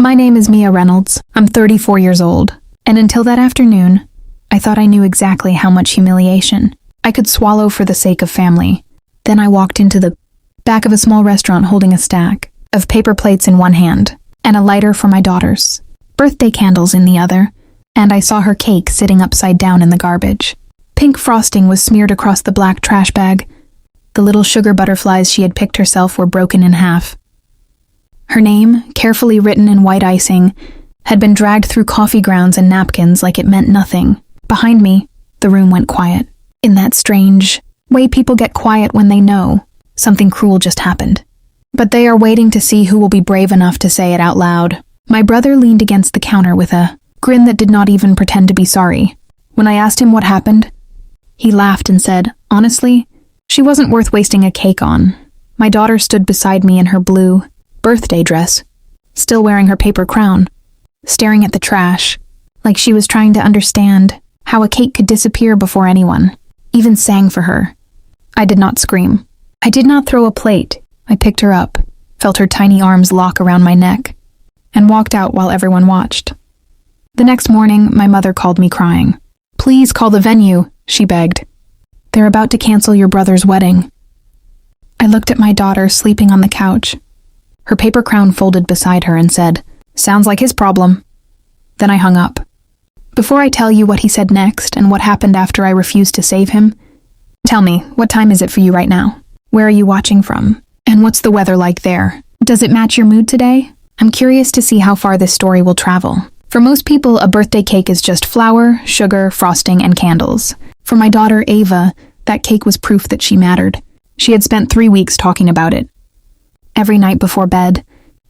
My name is Mia Reynolds. I'm 34 years old. And until that afternoon, I thought I knew exactly how much humiliation I could swallow for the sake of family. Then I walked into the back of a small restaurant holding a stack of paper plates in one hand and a lighter for my daughter's birthday candles in the other, and I saw her cake sitting upside down in the garbage. Pink frosting was smeared across the black trash bag. The little sugar butterflies she had picked herself were broken in half. Her name, carefully written in white icing, had been dragged through coffee grounds and napkins like it meant nothing. Behind me, the room went quiet. In that strange way people get quiet when they know something cruel just happened. But they are waiting to see who will be brave enough to say it out loud. My brother leaned against the counter with a grin that did not even pretend to be sorry. When I asked him what happened, he laughed and said, "Honestly, she wasn't worth wasting a cake on." My daughter stood beside me in her blue birthday dress, still wearing her paper crown, staring at the trash, like she was trying to understand how a cake could disappear before anyone even sang for her. I did not scream. I did not throw a plate. I picked her up, felt her tiny arms lock around my neck, and walked out while everyone watched. The next morning, my mother called me crying. "Please call the venue," she begged. "They're about to cancel your brother's wedding." I looked at my daughter sleeping on the couch, her paper crown folded beside her, and said, "Sounds like his problem." Then I hung up. Before I tell you what he said next and what happened after I refused to save him, tell me, what time is it for you right now? Where are you watching from? And what's the weather like there? Does it match your mood today? I'm curious to see how far this story will travel. For most people, a birthday cake is just flour, sugar, frosting, and candles. For my daughter, Ava, that cake was proof that she mattered. She had spent 3 weeks talking about it. Every night before bed,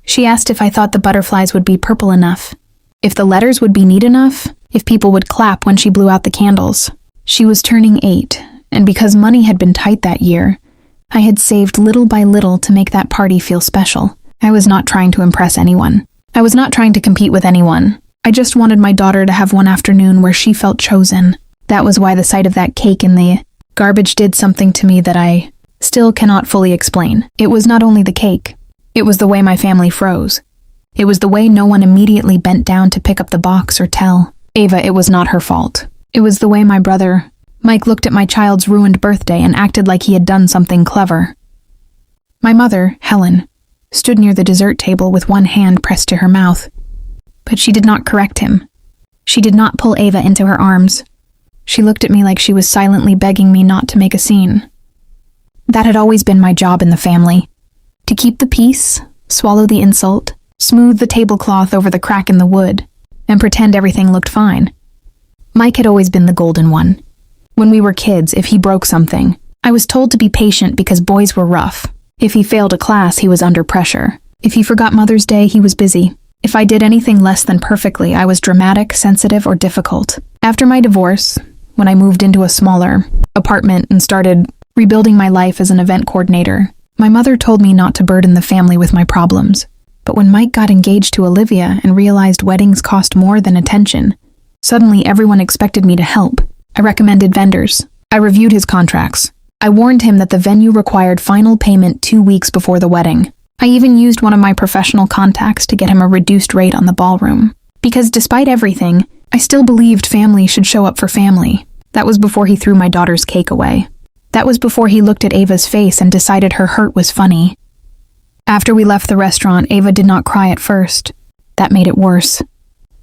she asked if I thought the butterflies would be purple enough, if the letters would be neat enough, if people would clap when she blew out the candles. She was turning 8, and because money had been tight that year, I had saved little by little to make that party feel special. I was not trying to impress anyone. I was not trying to compete with anyone. I just wanted my daughter to have one afternoon where she felt chosen. That was why the sight of that cake in the garbage did something to me that I still cannot fully explain. It was not only the cake. It was the way my family froze. It was the way no one immediately bent down to pick up the box or tell Ava it was not her fault. It was the way my brother, Mike, looked at my child's ruined birthday and acted like he had done something clever. My mother, Helen, stood near the dessert table with one hand pressed to her mouth. But she did not correct him. She did not pull Ava into her arms. She looked at me like she was silently begging me not to make a scene. That had always been my job in the family. To keep the peace, swallow the insult, smooth the tablecloth over the crack in the wood, and pretend everything looked fine. Mike had always been the golden one. When we were kids, if he broke something, I was told to be patient because boys were rough. If he failed a class, he was under pressure. If he forgot Mother's Day, he was busy. If I did anything less than perfectly, I was dramatic, sensitive, or difficult. After my divorce, when I moved into a smaller apartment and started rebuilding my life as an event coordinator, my mother told me not to burden the family with my problems. But when Mike got engaged to Olivia and realized weddings cost more than attention, suddenly everyone expected me to help. I recommended vendors. I reviewed his contracts. I warned him that the venue required final payment 2 weeks before the wedding. I even used one of my professional contacts to get him a reduced rate on the ballroom. Because despite everything, I still believed family should show up for family. That was before he threw my daughter's cake away. That was before he looked at Ava's face and decided her hurt was funny. After we left the restaurant, Ava did not cry at first. That made it worse.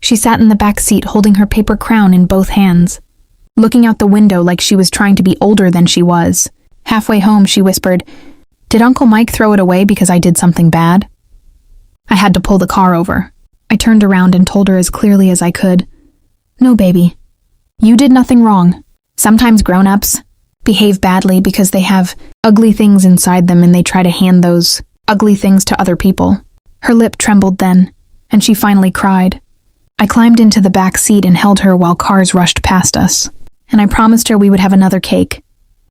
She sat in the back seat holding her paper crown in both hands, looking out the window like she was trying to be older than she was. Halfway home, she whispered, "Did Uncle Mike throw it away because I did something bad?" I had to pull the car over. I turned around and told her as clearly as I could, "No, baby. You did nothing wrong. Sometimes grown-ups behave badly because they have ugly things inside them and they try to hand those ugly things to other people." Her lip trembled then, and she finally cried. I climbed into the back seat and held her while cars rushed past us, and I promised her we would have another cake.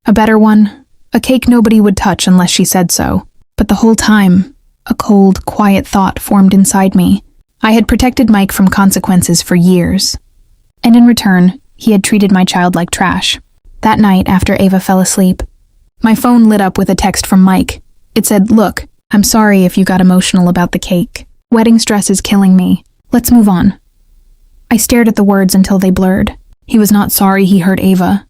A better one, a cake nobody would touch unless she said so. But the whole time, a cold, quiet thought formed inside me. I had protected Mike from consequences for years, and in return, he had treated my child like trash. That night, after Ava fell asleep, my phone lit up with a text from Mike. It said, "Look, I'm sorry if you got emotional about the cake. Wedding stress is killing me. Let's move on. I stared at the words until they blurred. He was not sorry he hurt Ava.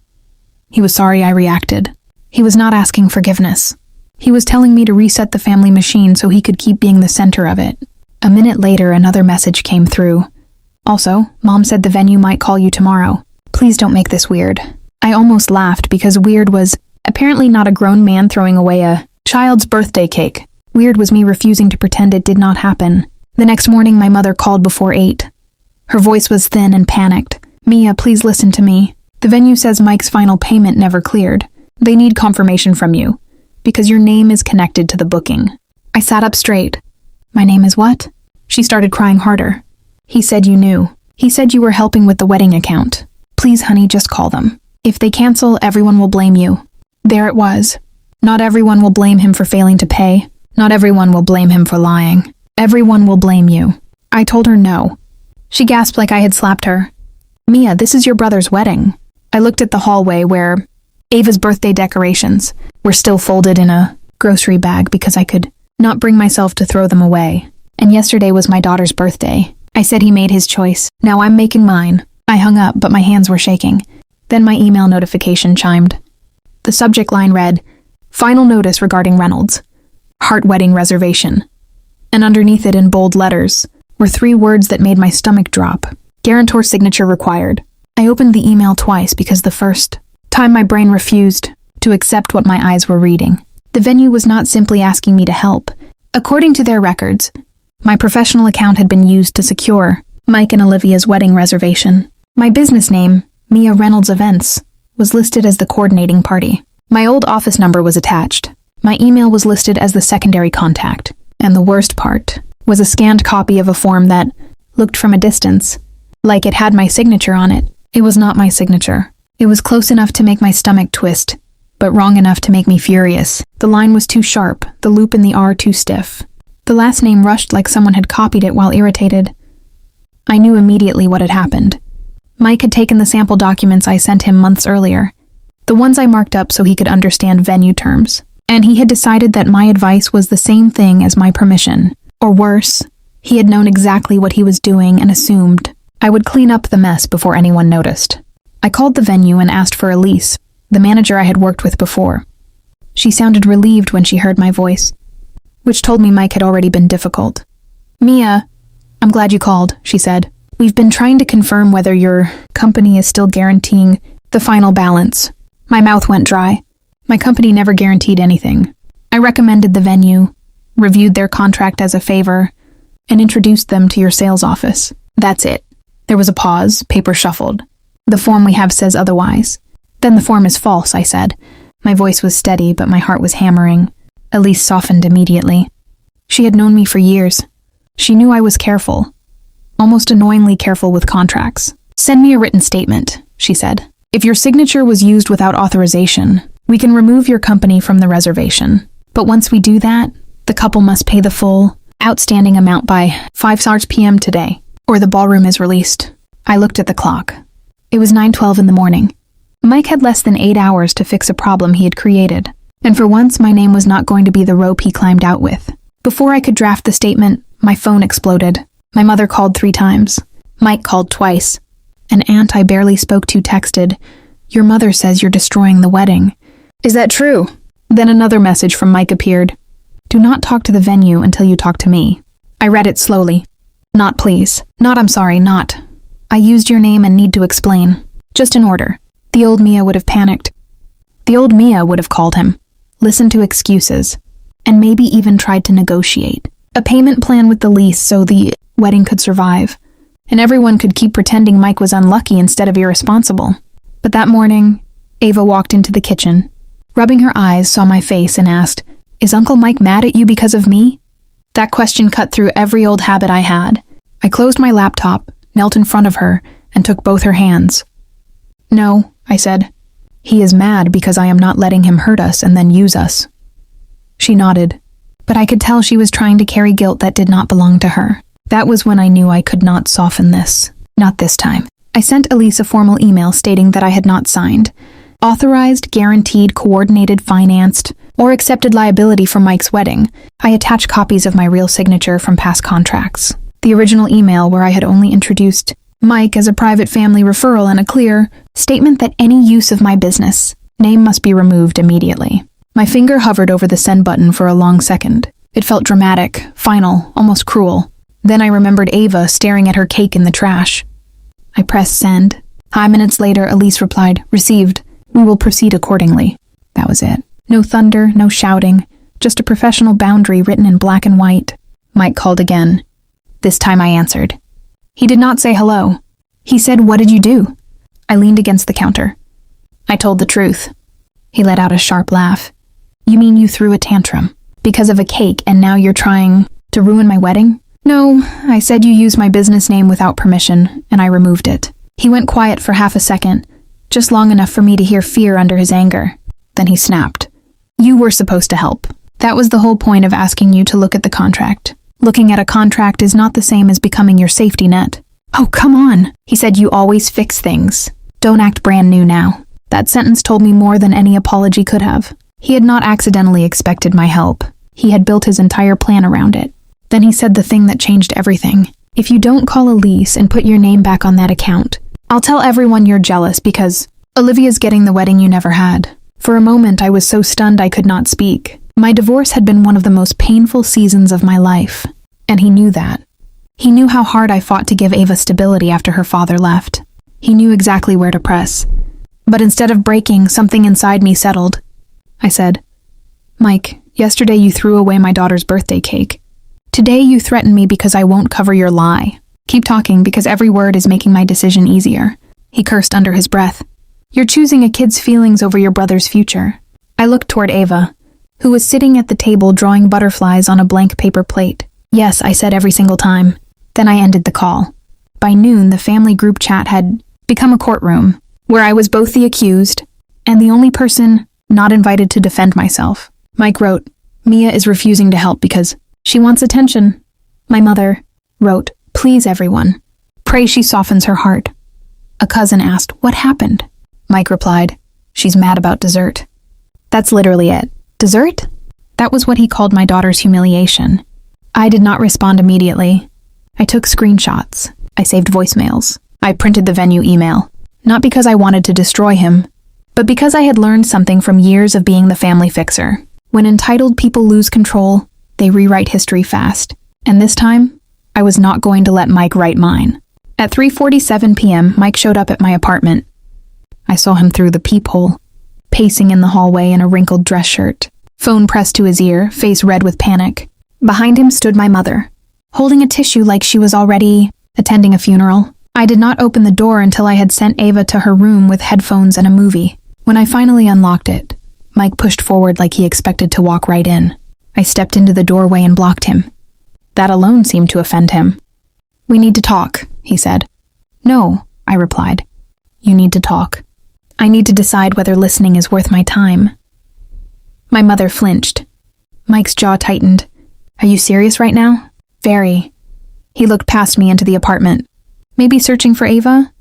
He was sorry I reacted. He was not asking forgiveness. He was telling me to reset the family machine so he could keep being the center of it. A minute later, another message came through. Also, Mom said the venue might call you tomorrow. Please don't make this weird. I almost laughed because weird was apparently not a grown man throwing away a child's birthday cake. Weird was me refusing to pretend it did not happen. The next morning, my mother called before 8. Her voice was thin and panicked. Mia, please listen to me. The venue says Mike's final payment never cleared. They need confirmation from you, because your name is connected to the booking. I sat up straight. My name is what? She started crying harder. He said you knew. He said you were helping with the wedding account. Please, honey, just call them. If they cancel, everyone will blame you. There it was. Not everyone will blame him for failing to pay. Not everyone will blame him for lying. Everyone will blame you. I told her no. She gasped like I had slapped her. Mia, this is your brother's wedding. I looked at the hallway where Ava's birthday decorations were still folded in a grocery bag because I could not bring myself to throw them away. And yesterday was my daughter's birthday. I said he made his choice. Now I'm making mine. I hung up, but my hands were shaking. Then my email notification chimed. The subject line read, Final notice regarding Reynolds. Heart wedding reservation. And underneath it in bold letters were 3 words that made my stomach drop. Guarantor signature required. I opened the email twice because the first time my brain refused to accept what my eyes were reading. The venue was not simply asking me to help. According to their records, my professional account had been used to secure Mike and Olivia's wedding reservation. My business name, Mia Reynolds Events, was listed as the coordinating party. My old office number was attached. My email was listed as the secondary contact. And the worst part was a scanned copy of a form that looked from a distance like it had my signature on it. It was not my signature. It was close enough to make my stomach twist, but wrong enough to make me furious. The line was too sharp, the loop in the R too stiff. The last name rushed like someone had copied it while irritated. I knew immediately what had happened. Mike had taken the sample documents I sent him months earlier, the ones I marked up so he could understand venue terms, and he had decided that my advice was the same thing as my permission. Or worse, he had known exactly what he was doing and assumed I would clean up the mess before anyone noticed. I called the venue and asked for Elise, the manager I had worked with before. She sounded relieved when she heard my voice, which told me Mike had already been difficult. Mia, I'm glad you called, she said. We've been trying to confirm whether your company is still guaranteeing the final balance. My mouth went dry. My company never guaranteed anything. I recommended the venue, reviewed their contract as a favor, and introduced them to your sales office. That's it. There was a pause, paper shuffled. The form we have says otherwise. Then the form is false, I said. My voice was steady, but my heart was hammering. Elise softened immediately. She had known me for years. She knew I was careful, almost annoyingly careful with contracts. Send me a written statement, she said. If your signature was used without authorization, we can remove your company from the reservation. But once we do that, the couple must pay the full, outstanding amount by 5 p.m. today, or the ballroom is released. I looked at the clock. It was 9:12 in the morning. Mike had less than 8 hours to fix a problem he had created, and for once my name was not going to be the rope he climbed out with. Before I could draft the statement, my phone exploded. My mother called 3 times. Mike called twice. An aunt I barely spoke to texted, Your mother says you're destroying the wedding. Is that true? Then another message from Mike appeared. Do not talk to the venue until you talk to me. I read it slowly. Not please. Not I'm sorry, not. I used your name and need to explain. Just in order. The old Mia would have panicked. The old Mia would have called him, listened to excuses, and maybe even tried to negotiate a payment plan with the lease so the wedding could survive, and everyone could keep pretending Mike was unlucky instead of irresponsible. But that morning, Ava walked into the kitchen. Rubbing her eyes, saw my face and asked, Is Uncle Mike mad at you because of me? That question cut through every old habit I had. I closed my laptop, knelt in front of her, and took both her hands. No, I said. He is mad because I am not letting him hurt us and then use us. She nodded, but I could tell she was trying to carry guilt that did not belong to her. That was when I knew I could not soften this. Not this time. I sent Elise a formal email stating that I had not signed, Authorized, guaranteed, coordinated, financed, or accepted liability for Mike's wedding. I attached copies of my real signature from past contracts. The original email where I had only introduced Mike as a private family referral and a clear statement that any use of my business name must be removed immediately. My finger hovered over the send button for a long second. It felt dramatic, final, almost cruel. Then I remembered Ava staring at her cake in the trash. I pressed send. 5 minutes later, Elise replied, "Received. We will proceed accordingly." That was it. No thunder, no shouting, just a professional boundary written in black and white. Mike called again. This time I answered. He did not say hello. He said, "What did you do?" I leaned against the counter. I told the truth. He let out a sharp laugh. "You mean you threw a tantrum because of a cake and now you're trying to ruin my wedding?" "No, I said you used my business name without permission, and I removed it." He went quiet for half a second, just long enough for me to hear fear under his anger. Then he snapped. "You were supposed to help. That was the whole point of asking you to look at the contract. Looking at a contract is not the same as becoming your safety net." "Oh, come on." He said, "You always fix things. Don't act brand new now." That sentence told me more than any apology could have. He had not accidentally expected my help. He had built his entire plan around it. Then he said the thing that changed everything. "If you don't call Elise and put your name back on that account, I'll tell everyone you're jealous because Olivia's getting the wedding you never had." For a moment, I was so stunned I could not speak. My divorce had been one of the most painful seasons of my life, and he knew that. He knew how hard I fought to give Ava stability after her father left. He knew exactly where to press. But instead of breaking, something inside me settled. I said, "Mike, yesterday you threw away my daughter's birthday cake. Today you threaten me because I won't cover your lie. Keep talking because every word is making my decision easier." He cursed under his breath. "You're choosing a kid's feelings over your brother's future." I looked toward Ava, who was sitting at the table drawing butterflies on a blank paper plate. "Yes," I said every single time. Then I ended the call. By noon, the family group chat had become a courtroom, where I was both the accused and the only person not invited to defend myself. Mike wrote, "Mia is refusing to help because she wants attention." My mother wrote, "Please everyone, pray she softens her heart." A cousin asked, "What happened?" Mike replied, "She's mad about dessert." That's literally it. Dessert? That was what he called my daughter's humiliation. I did not respond immediately. I took screenshots. I saved voicemails. I printed the venue email. Not because I wanted to destroy him, but because I had learned something from years of being the family fixer. When entitled people lose control, they rewrite history fast. And this time, I was not going to let Mike write mine. At 3:47 p.m., Mike showed up at my apartment. I saw him through the peephole, pacing in the hallway in a wrinkled dress shirt, phone pressed to his ear, face red with panic. Behind him stood my mother, holding a tissue like she was already attending a funeral. I did not open the door until I had sent Ava to her room with headphones and a movie. When I finally unlocked it, Mike pushed forward like he expected to walk right in. I stepped into the doorway and blocked him. That alone seemed to offend him. "We need to talk," he said. "No," I replied. "You need to talk. I need to decide whether listening is worth my time." My mother flinched. Mike's jaw tightened. "Are you serious right now?" "Very." He looked past me into the apartment. Maybe searching for Ava?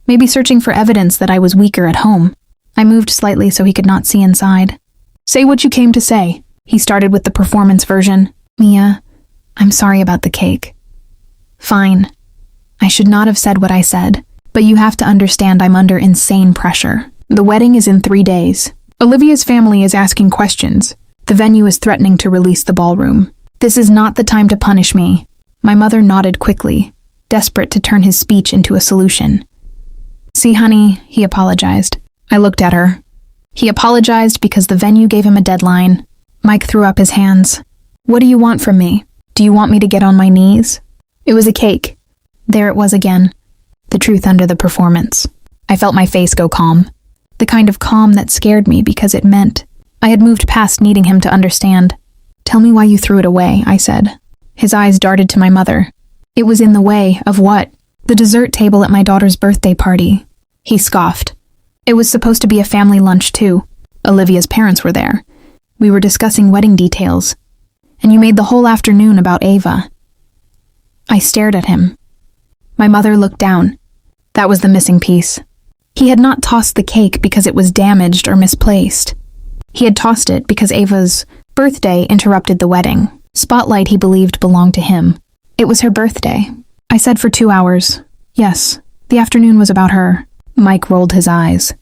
Maybe searching for evidence that I was weaker at home. I moved slightly so he could not see inside. "Say what you came to say." He started with the performance version. "Mia, I'm sorry about the cake." "Fine. I should not have said what I said, but you have to understand I'm under insane pressure. The wedding is in 3 days. Olivia's family is asking questions. The venue is threatening to release the ballroom. This is not the time to punish me." My mother nodded quickly, desperate to turn his speech into a solution. "See, honey," he apologized. I looked at her. He apologized because the venue gave him a deadline. Mike threw up his hands. "What do you want from me? Do you want me to get on my knees?" It was a cake. There it was again. The truth under the performance. I felt my face go calm. The kind of calm that scared me because it meant I had moved past needing him to understand. "Tell me why you threw it away," I said. His eyes darted to my mother. "It was in the way of what?" "The dessert table at my daughter's birthday party." He scoffed. "It was supposed to be a family lunch too. Olivia's parents were there. We were discussing wedding details. And you made the whole afternoon about Ava." I stared at him. My mother looked down. That was the missing piece. He had not tossed the cake because it was damaged or misplaced. He had tossed it because Ava's birthday interrupted the wedding. Spotlight he believed belonged to him. It was her birthday. I said for 2 hours. Yes, the afternoon was about her. Mike rolled his eyes.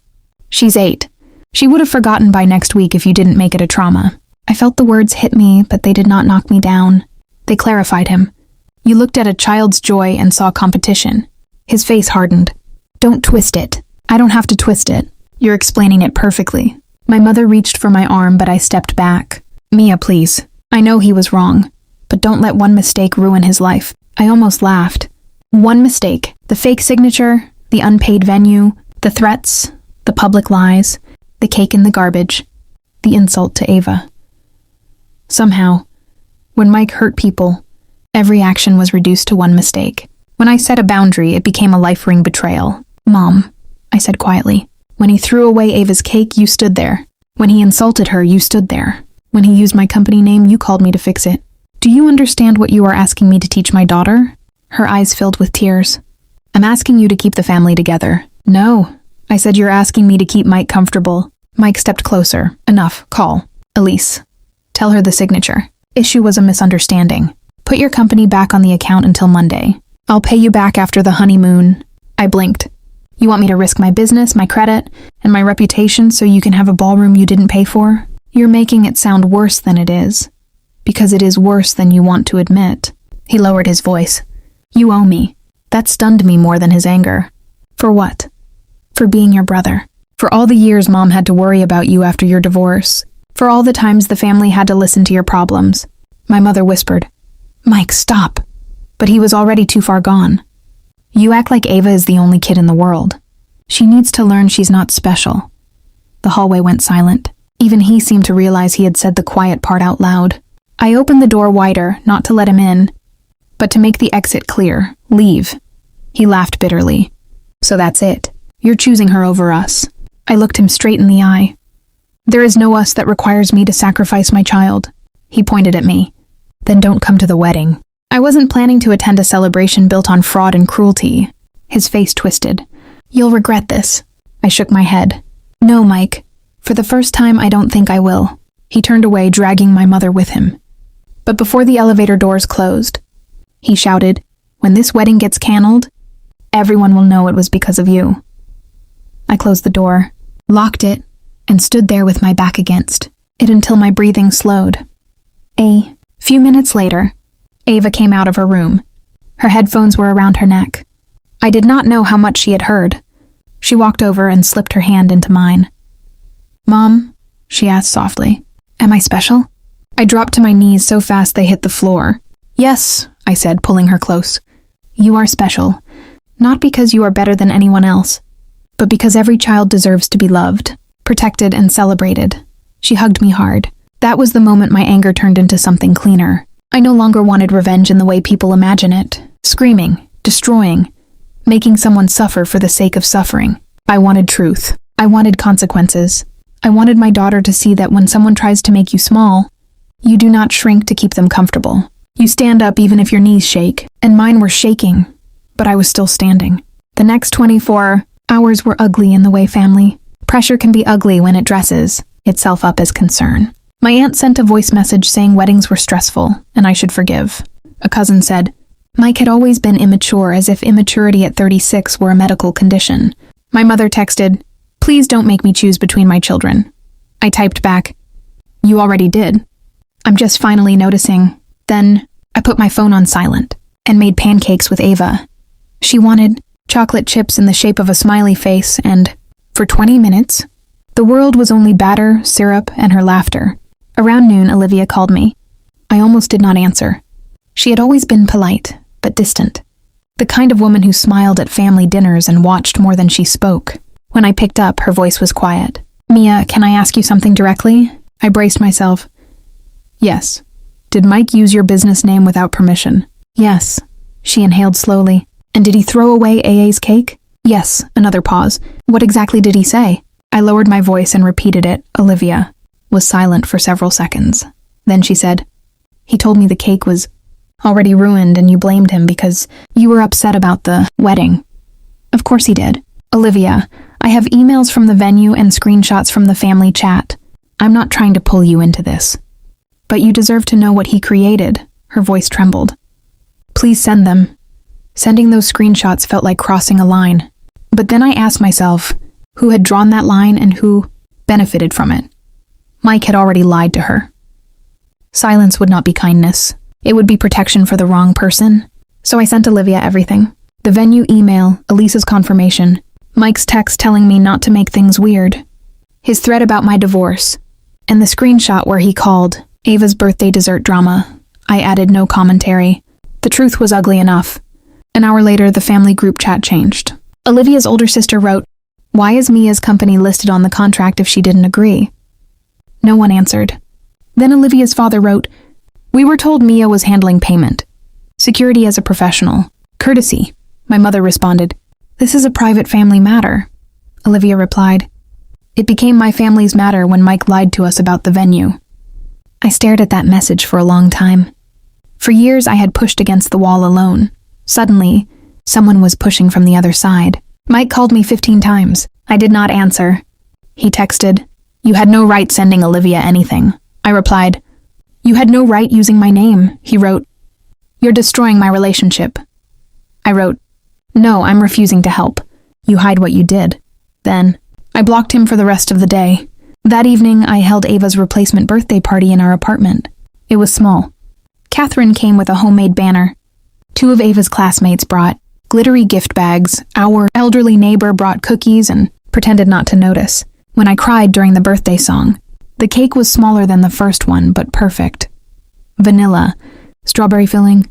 She's 8. She would have forgotten by next week if you didn't make it a trauma. I felt the words hit me, but they did not knock me down. They clarified him. You looked at a child's joy and saw competition. His face hardened. Don't twist it. I don't have to twist it. You're explaining it perfectly. My mother reached for my arm, but I stepped back. Mia, please. I know he was wrong, but don't let one mistake ruin his life. I almost laughed. One mistake. The fake signature, the unpaid venue, the threats, the public lies, the cake in the garbage, the insult to Ava. Somehow, when Mike hurt people, every action was reduced to one mistake. When I set a boundary, it became a life-ring betrayal. Mom, I said quietly. When he threw away Ava's cake, you stood there. When he insulted her, you stood there. When he used my company name, you called me to fix it. Do you understand what you are asking me to teach my daughter? Her eyes filled with tears. I'm asking you to keep the family together. No, I said you're asking me to keep Mike comfortable. Mike stepped closer. Enough. Call. Elise. Tell her the signature. Issue was a misunderstanding. Put your company back on the account until Monday. I'll pay you back after the honeymoon. I blinked. You want me to risk my business, my credit, and my reputation so you can have a ballroom you didn't pay for? You're making it sound worse than it is. Because it is worse than you want to admit. He lowered his voice. You owe me. That stunned me more than his anger. For what? For being your brother. For all the years Mom had to worry about you after your divorce. For all the times the family had to listen to your problems. My mother whispered, Mike, stop. But he was already too far gone. You act like Ava is the only kid in the world. She needs to learn she's not special. The hallway went silent. Even he seemed to realize he had said the quiet part out loud. I opened the door wider, not to let him in, but to make the exit clear. Leave. He laughed bitterly. So that's it. You're choosing her over us. I looked him straight in the eye. There is no us that requires me to sacrifice my child. He pointed at me. Then don't come to the wedding. I wasn't planning to attend a celebration built on fraud and cruelty. His face twisted. You'll regret this. I shook my head. No, Mike. For the first time, I don't think I will. He turned away, dragging my mother with him. But before the elevator doors closed, he shouted, when this wedding gets canceled, everyone will know it was because of you. I closed the door, locked it, and stood there with my back against it until my breathing slowed. A few minutes later, Ava came out of her room. Her headphones were around her neck. I did not know how much she had heard. She walked over and slipped her hand into mine. Mom, she asked softly, am I special? I dropped to my knees so fast they hit the floor. Yes, I said, pulling her close. You are special. Not because you are better than anyone else, but because every child deserves to be loved, protected, and celebrated. She hugged me hard. That was the moment my anger turned into something cleaner. I no longer wanted revenge in the way people imagine it. Screaming, destroying, making someone suffer for the sake of suffering. I wanted truth. I wanted consequences. I wanted my daughter to see that when someone tries to make you small, you do not shrink to keep them comfortable. You stand up even if your knees shake, and mine were shaking, but I was still standing. The next 24 hours were ugly in the way family. Pressure can be ugly when it dresses itself up as concern. My aunt sent a voice message saying weddings were stressful, and I should forgive. A cousin said, Mike had always been immature, as if immaturity at 36 were a medical condition. My mother texted, please don't make me choose between my children. I typed back, you already did. I'm just finally noticing. Then I put my phone on silent and made pancakes with Ava. She wanted chocolate chips in the shape of a smiley face, and for 20 minutes, the world was only batter, syrup, and her laughter. Around noon, Olivia called me. I almost did not answer. She had always been polite, but distant. The kind of woman who smiled at family dinners and watched more than she spoke. When I picked up, her voice was quiet. Mia, can I ask you something directly? I braced myself. Yes. Did Mike use your business name without permission? Yes. She inhaled slowly. And did he throw away AA's cake? Yes. Another pause. What exactly did he say? I lowered my voice and repeated it. Olivia was silent for several seconds. Then she said, he told me the cake was already ruined and you blamed him because you were upset about the wedding. Of course he did. Olivia, I have emails from the venue and screenshots from the family chat. I'm not trying to pull you into this. But you deserve to know what he created. Her voice trembled. Please send them. Sending those screenshots felt like crossing a line. But then I asked myself, who had drawn that line and who benefited from it? Mike had already lied to her. Silence would not be kindness. It would be protection for the wrong person. So I sent Olivia everything. The venue email, Elisa's confirmation, Mike's text telling me not to make things weird, his threat about my divorce, and the screenshot where he called Ava's birthday dessert drama. I added no commentary. The truth was ugly enough. An hour later, the family group chat changed. Olivia's older sister wrote, "Why is Mia's company listed on the contract if she didn't agree?" No one answered. Then Olivia's father wrote, "We were told Mia was handling payment. Security as a professional. Courtesy." My mother responded, "This is a private family matter." Olivia replied, "It became my family's matter when Mike lied to us about the venue." I stared at that message for a long time. For years I had pushed against the wall alone. Suddenly, someone was pushing from the other side. Mike called me 15 times. I did not answer. He texted, "You had no right sending Olivia anything." I replied, "You had no right using my name." He wrote, "You're destroying my relationship." I wrote, "No, I'm refusing to help. You hide what you did." Then, I blocked him for the rest of the day. That evening, I held Ava's replacement birthday party in our apartment. It was small. Catherine came with a homemade banner. 2 of Ava's classmates brought glittery gift bags. Our elderly neighbor brought cookies and pretended not to notice. When I cried during the birthday song, the cake was smaller than the first one, but perfect. Vanilla, strawberry filling,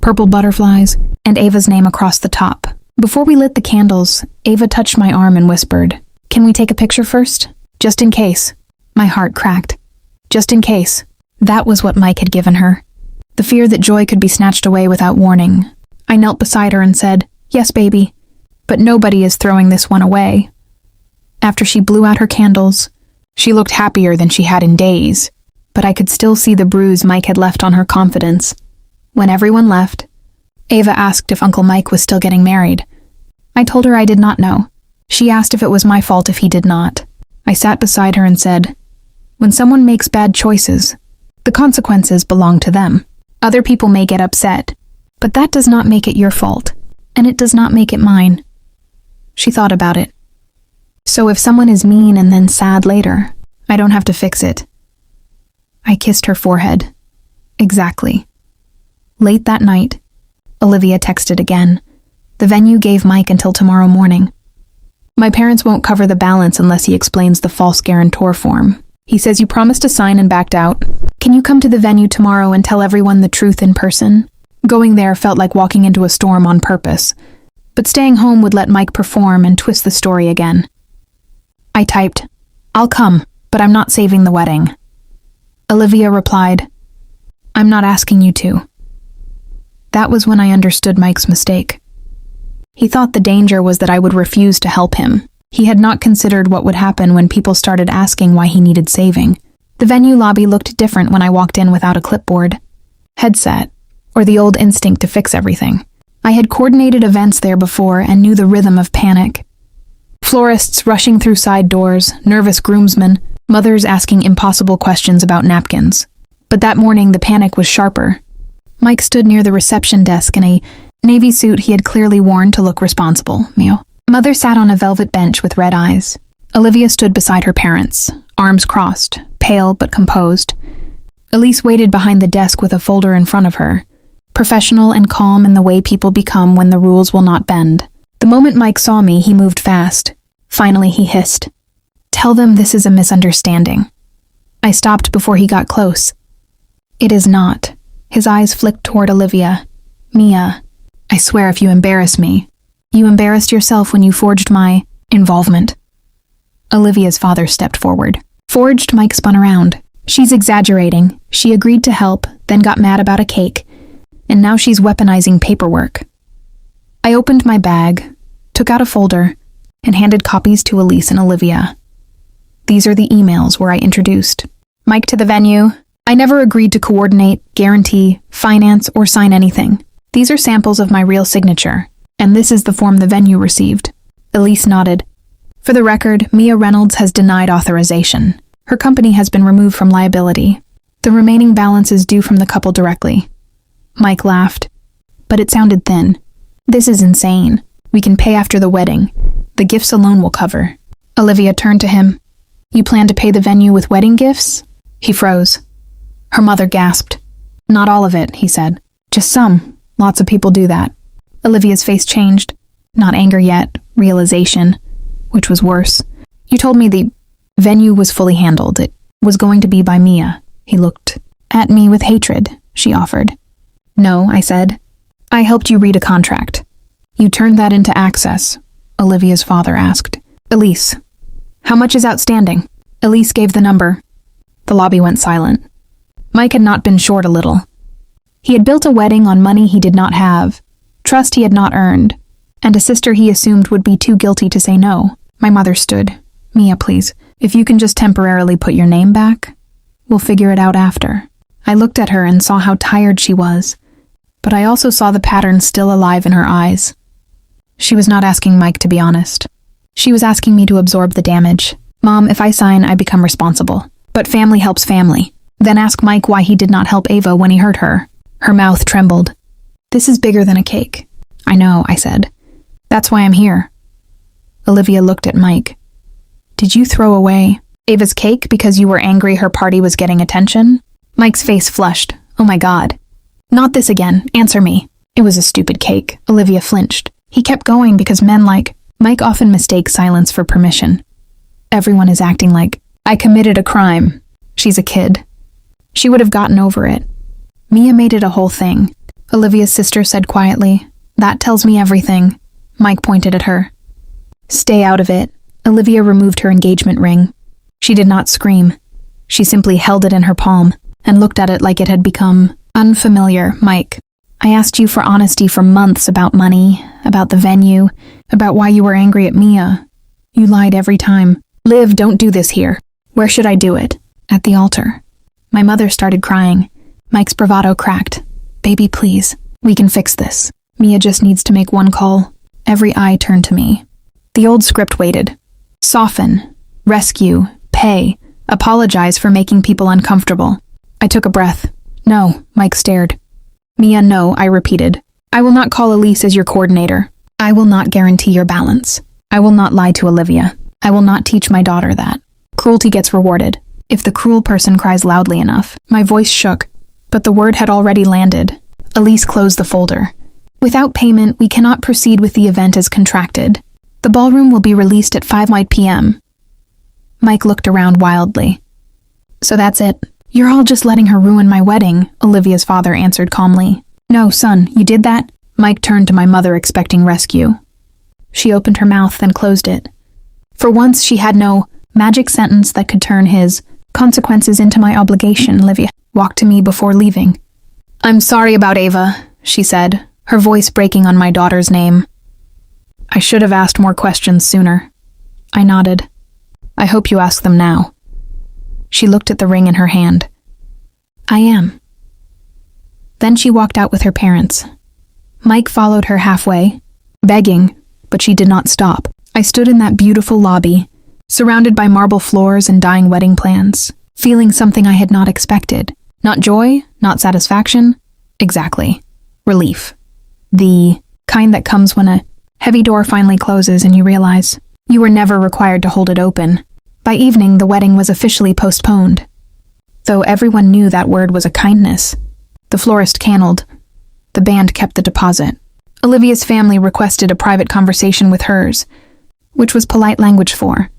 purple butterflies, and Ava's name across the top. Before we lit the candles, Ava touched my arm and whispered, "Can we take a picture first? Just in case." My heart cracked. Just in case. That was what Mike had given her. The fear that joy could be snatched away without warning. I knelt beside her and said, "Yes, baby, but nobody is throwing this one away." After she blew out her candles, she looked happier than she had in days, but I could still see the bruise Mike had left on her confidence. When everyone left, Ava asked if Uncle Mike was still getting married. I told her I did not know. She asked if it was my fault if he did not. I sat beside her and said, "When someone makes bad choices, the consequences belong to them. Other people may get upset, but that does not make it your fault, and it does not make it mine." She thought about it. So if someone is mean and then sad later, I don't have to fix it. I kissed her forehead. Exactly. Late that night, Olivia texted again. The venue gave Mike until tomorrow morning. "My parents won't cover the balance unless he explains the false guarantor form. He says you promised to sign and backed out. Can you come to the venue tomorrow and tell everyone the truth in person?" Going there felt like walking into a storm on purpose, but staying home would let Mike perform and twist the story again. I typed, "I'll come, but I'm not saving the wedding." Olivia replied, "I'm not asking you to." That was when I understood Mike's mistake. He thought the danger was that I would refuse to help him. He had not considered what would happen when people started asking why he needed saving. The venue lobby looked different when I walked in without a clipboard, headset, or the old instinct to fix everything. I had coordinated events there before and knew the rhythm of panic. Florists rushing through side doors, nervous groomsmen, mothers asking impossible questions about napkins. But that morning the panic was sharper. Mike stood near the reception desk in a navy suit he had clearly worn to look responsible. Mother sat on a velvet bench with red eyes. Olivia stood beside her parents, arms crossed, pale but composed. Elise waited behind the desk with a folder in front of her, professional and calm in the way people become when the rules will not bend. The moment Mike saw me, he moved fast. Finally, he hissed, "Tell them this is a misunderstanding." I stopped before he got close. "It is not." His eyes flicked toward Olivia. "Mia, I swear if you embarrass me, you embarrassed yourself when you forged my involvement." Olivia's father stepped forward. "Forged?" Mike spun around. "She's exaggerating. She agreed to help, then got mad about a cake, and now she's weaponizing paperwork." I opened my bag, took out a folder, and handed copies to Elise and Olivia. These are the emails where I introduced Mike to the venue. I never agreed to coordinate, guarantee, finance, or sign anything. These are samples of my real signature, and this is the form the venue received. Elise nodded. For the record, Mia Reynolds has denied authorization. Her company has been removed from liability. The remaining balance is due from the couple directly. Mike laughed, but it sounded thin. This is insane. We can pay after the wedding. The gifts alone will cover. Olivia turned to him. You plan to pay the venue with wedding gifts? He froze. Her mother gasped. Not all of it, he said. Just some. Lots of people do that. Olivia's face changed. Not anger yet, realization, which was worse. You told me the venue was fully handled. It was going to be by Mia. He looked at me with hatred, she offered. No, I said. I helped you read a contract. You turned that into access, Olivia's father asked. Elise, how much is outstanding? Elise gave the number. The lobby went silent. Mike had not been short a little. He had built a wedding on money he did not have, trust he had not earned, and a sister he assumed would be too guilty to say no. My mother stood. Mia, please, if you can just temporarily put your name back, we'll figure it out after. I looked at her and saw how tired she was, but I also saw the pattern still alive in her eyes. She was not asking Mike to be honest. She was asking me to absorb the damage. Mom, if I sign, I become responsible. But family helps family. Then ask Mike why he did not help Ava when he hurt her. Her mouth trembled. This is bigger than a cake. I know, I said. That's why I'm here. Olivia looked at Mike. Did you throw away Ava's cake because you were angry her party was getting attention? Mike's face flushed. Oh my God. Not this again. Answer me. It was a stupid cake. Olivia flinched. He kept going because men like Mike often mistake silence for permission. Everyone is acting like I committed a crime. She's a kid. She would have gotten over it. Mia made it a whole thing. Olivia's sister said quietly, That tells me everything. Mike pointed at her. Stay out of it. Olivia removed her engagement ring. She did not scream. She simply held it in her palm and looked at it like it had become unfamiliar. Mike, I asked you for honesty for months about money, about the venue, about why you were angry at Mia. You lied every time. Liv, don't do this here. Where should I do it? At the altar. My mother started crying. Mike's bravado cracked. Baby, please. We can fix this. Mia just needs to make one call. Every eye turned to me. The old script waited. Soften. Rescue. Pay. Apologize for making people uncomfortable. I took a breath. No, Mike stared. Mia, no, I repeated. I will not call Elise as your coordinator. I will not guarantee your balance. I will not lie to Olivia. I will not teach my daughter that. Cruelty gets rewarded. If the cruel person cries loudly enough. My voice shook, but the word had already landed. Elise closed the folder. Without payment, we cannot proceed with the event as contracted. The ballroom will be released at 5 p.m. Mike looked around wildly. So that's it. You're all just letting her ruin my wedding, Olivia's father answered calmly. No, son, you did that? Mike turned to my mother expecting rescue. She opened her mouth, then closed it. For once, she had no magic sentence that could turn his consequences into my obligation. Olivia walked to me before leaving. I'm sorry about Ava, she said, her voice breaking on my daughter's name. I should have asked more questions sooner. I nodded. I hope you ask them now. She looked at the ring in her hand. I am. Then she walked out with her parents. Mike followed her halfway, begging, but she did not stop. I stood in that beautiful lobby, surrounded by marble floors and dying wedding plans, feeling something I had not expected. Not joy, not satisfaction. Exactly. Relief. The kind that comes when a heavy door finally closes and you realize you were never required to hold it open. By evening, the wedding was officially postponed. Though everyone knew that word was a kindness. The florist cannled. The band kept the deposit. Olivia's family requested a private conversation with hers, which was polite language for,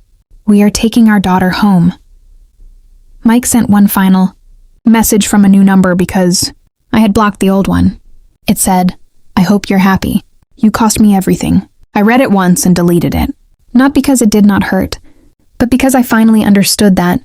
we are taking our daughter home. Mike sent one final message from a new number because I had blocked the old one. It said, I hope you're happy. You cost me everything. I read it once and deleted it. Not because it did not hurt, but because I finally understood that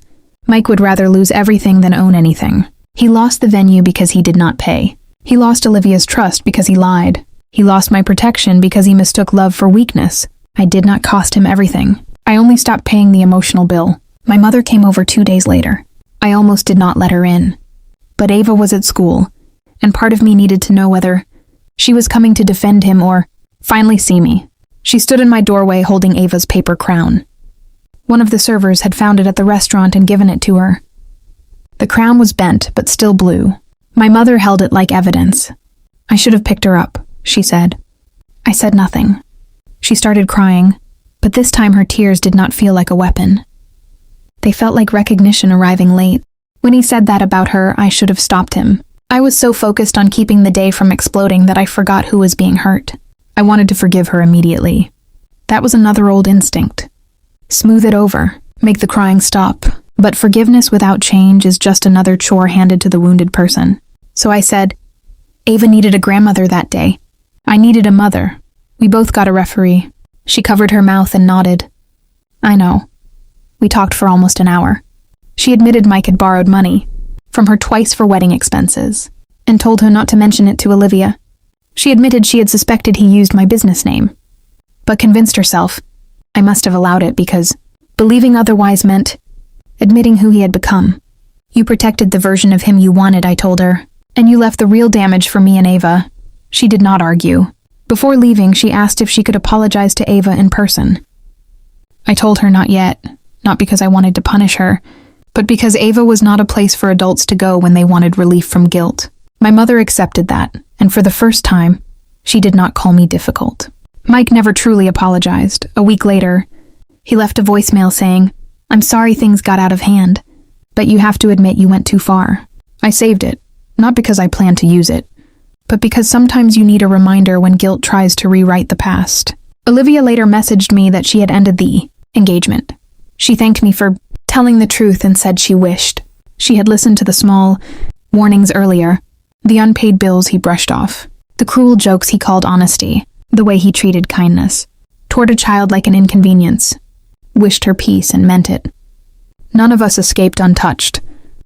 Mike would rather lose everything than own anything. He lost the venue because he did not pay. He lost Olivia's trust because he lied. He lost my protection because he mistook love for weakness. I did not cost him everything. I only stopped paying the emotional bill. My mother came over 2 days later. I almost did not let her in. But Ava was at school, and part of me needed to know whether she was coming to defend him or finally see me. She stood in my doorway holding Ava's paper crown. One of the servers had found it at the restaurant and given it to her. The crown was bent, but still blue. My mother held it like evidence. I should have picked her up, she said. I said nothing. She started crying, but this time her tears did not feel like a weapon. They felt like recognition arriving late. When he said that about her, I should have stopped him. I was so focused on keeping the day from exploding that I forgot who was being hurt. I wanted to forgive her immediately. That was another old instinct. Smooth it over, make the crying stop. But forgiveness without change is just another chore handed to the wounded person. So I said, Ava needed a grandmother that day. I needed a mother. We both got a referee. She covered her mouth and nodded. I know. We talked for almost an hour. She admitted Mike had borrowed money from her twice for wedding expenses and told her not to mention it to Olivia. She admitted she had suspected he used my business name, but convinced herself I must have allowed it because believing otherwise meant admitting who he had become. You protected the version of him you wanted, I told her, and you left the real damage for me and Ava. She did not argue. Before leaving, she asked if she could apologize to Ava in person. I told her not yet, not because I wanted to punish her, but because Ava was not a place for adults to go when they wanted relief from guilt. My mother accepted that, and for the first time, she did not call me difficult. Mike never truly apologized. A week later, he left a voicemail saying, I'm sorry things got out of hand, but you have to admit you went too far. I saved it, not because I planned to use it, but because sometimes you need a reminder when guilt tries to rewrite the past. Olivia later messaged me that she had ended the engagement. She thanked me for telling the truth and said she wished she had listened to the small warnings earlier, the unpaid bills he brushed off, the cruel jokes he called honesty, the way he treated kindness, toward a child like an inconvenience, wished her peace and meant it. None of us escaped untouched,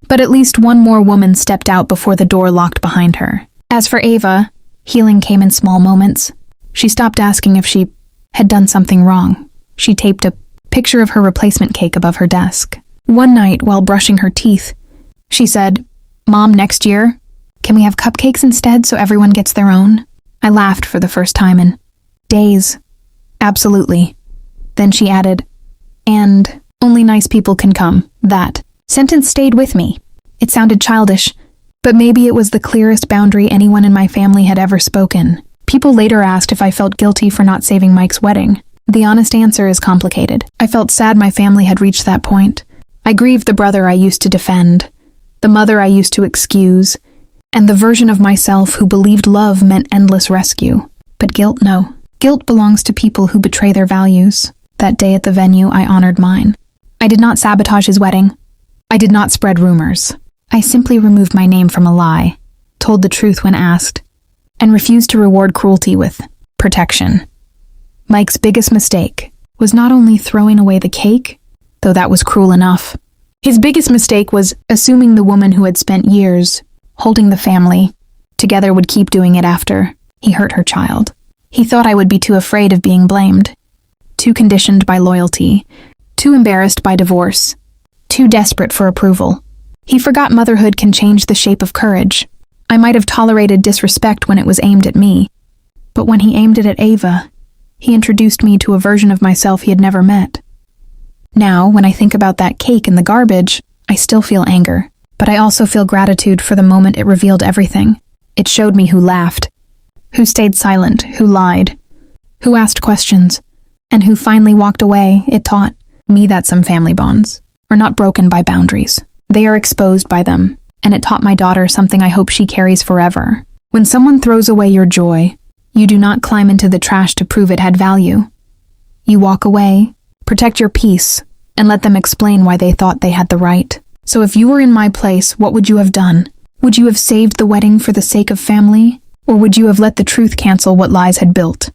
but at least one more woman stepped out before the door locked behind her. As for Ava, healing came in small moments. She stopped asking if she had done something wrong. She taped a picture of her replacement cake above her desk. One night, while brushing her teeth, she said, Mom, next year, can we have cupcakes instead so everyone gets their own? I laughed for the first time in days. Absolutely. Then she added, and only nice people can come. That sentence stayed with me. It sounded childish, but maybe it was the clearest boundary anyone in my family had ever spoken. People later asked if I felt guilty for not saving Mike's wedding. The honest answer is complicated. I felt sad my family had reached that point. I grieved the brother I used to defend, the mother I used to excuse, and the version of myself who believed love meant endless rescue. But guilt, no. Guilt belongs to people who betray their values. That day at the venue, I honored mine. I did not sabotage his wedding. I did not spread rumors. I simply removed my name from a lie, told the truth when asked, and refused to reward cruelty with protection. Mike's biggest mistake was not only throwing away the cake, though that was cruel enough. His biggest mistake was assuming the woman who had spent years holding the family together would keep doing it after he hurt her child. He thought I would be too afraid of being blamed, too conditioned by loyalty, too embarrassed by divorce, too desperate for approval. He forgot motherhood can change the shape of courage. I might have tolerated disrespect when it was aimed at me, but when he aimed it at Ava, he introduced me to a version of myself he had never met. Now, when I think about that cake in the garbage, I still feel anger, but I also feel gratitude for the moment it revealed everything. It showed me who laughed, who stayed silent, who lied, who asked questions, and who finally walked away. It taught me that some family bonds are not broken by boundaries. They are exposed by them, and it taught my daughter something I hope she carries forever. When someone throws away your joy, you do not climb into the trash to prove it had value. You walk away, protect your peace, and let them explain why they thought they had the right. So if you were in my place, what would you have done? Would you have saved the wedding for the sake of family? Or would you have let the truth cancel what lies had built?